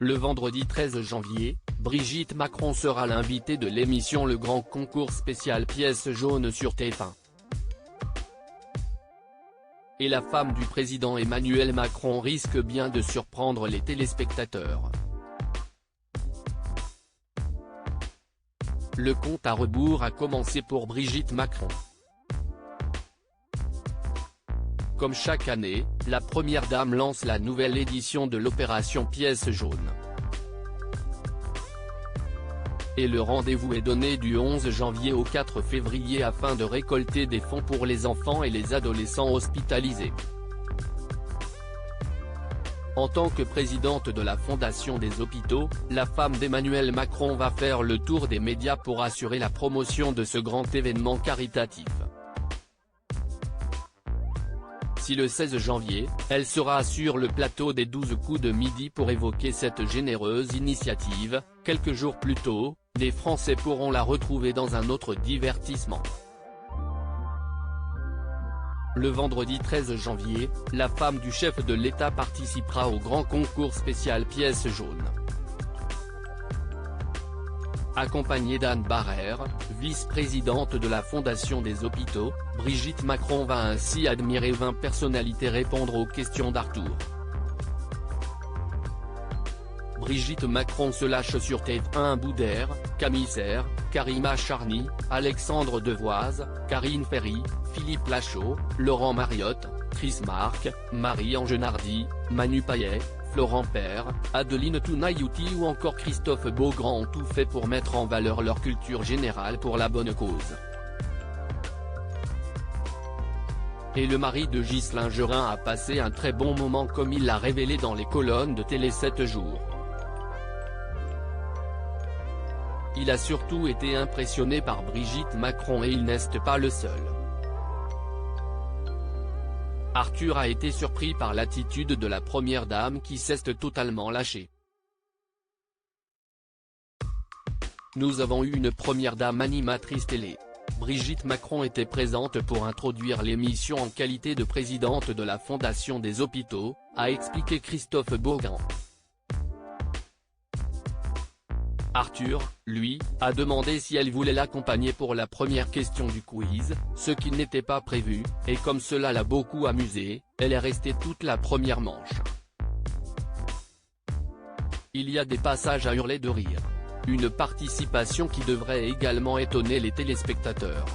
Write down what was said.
Le vendredi 13 janvier, Brigitte Macron sera l'invitée de l'émission Le Grand Concours spécial Pièce jaune sur TF1. Et la femme du président Emmanuel Macron risque bien de surprendre les téléspectateurs. Le compte à rebours a commencé pour Brigitte Macron. Comme chaque année, la première dame lance la nouvelle édition de l'opération Pièce jaune. Et le rendez-vous est donné du 11 janvier au 4 février afin de récolter des fonds pour les enfants et les adolescents hospitalisés. En tant que présidente de la Fondation des hôpitaux, la femme d'Emmanuel Macron va faire le tour des médias pour assurer la promotion de ce grand événement caritatif. Si le 16 janvier, elle sera sur le plateau des 12 coups de midi pour évoquer cette généreuse initiative, quelques jours plus tôt, les Français pourront la retrouver dans un autre divertissement. Le vendredi 13 janvier, la femme du chef de l'État participera au grand concours spécial Pièce jaune. Accompagnée d'Anne Barrère, vice-présidente de la Fondation des hôpitaux, Brigitte Macron va ainsi admirer 20 personnalités répondre aux questions d'Arthur. Brigitte Macron se lâche sur TF1 Boudère, Camille Serre, Karima Charny, Alexandre Devoise, Karine Ferry, Philippe Lachaud, Laurent Mariotte, Chris Marc, Marie-Ange Nardi, Manu Payet, Florent Père, Adeline Tounayouti ou encore Christophe Beaugrand ont tout fait pour mettre en valeur leur culture générale pour la bonne cause. Et le mari de Ghislain Gerin a passé un très bon moment comme il l'a révélé dans les colonnes de Télé 7 jours. Il a surtout été impressionné par Brigitte Macron et il n'est pas le seul. Arthur a été surpris par l'attitude de la première dame qui s'est totalement lâchée. Nous avons eu une première dame animatrice télé. Brigitte Macron était présente pour introduire l'émission en qualité de présidente de la Fondation des hôpitaux, a expliqué Christophe Beaugrand. Arthur, lui, a demandé si elle voulait l'accompagner pour la première question du quiz, ce qui n'était pas prévu, et comme cela l'a beaucoup amusée, elle est restée toute la première manche. Il y a des passages à hurler de rire. Une participation qui devrait également étonner les téléspectateurs.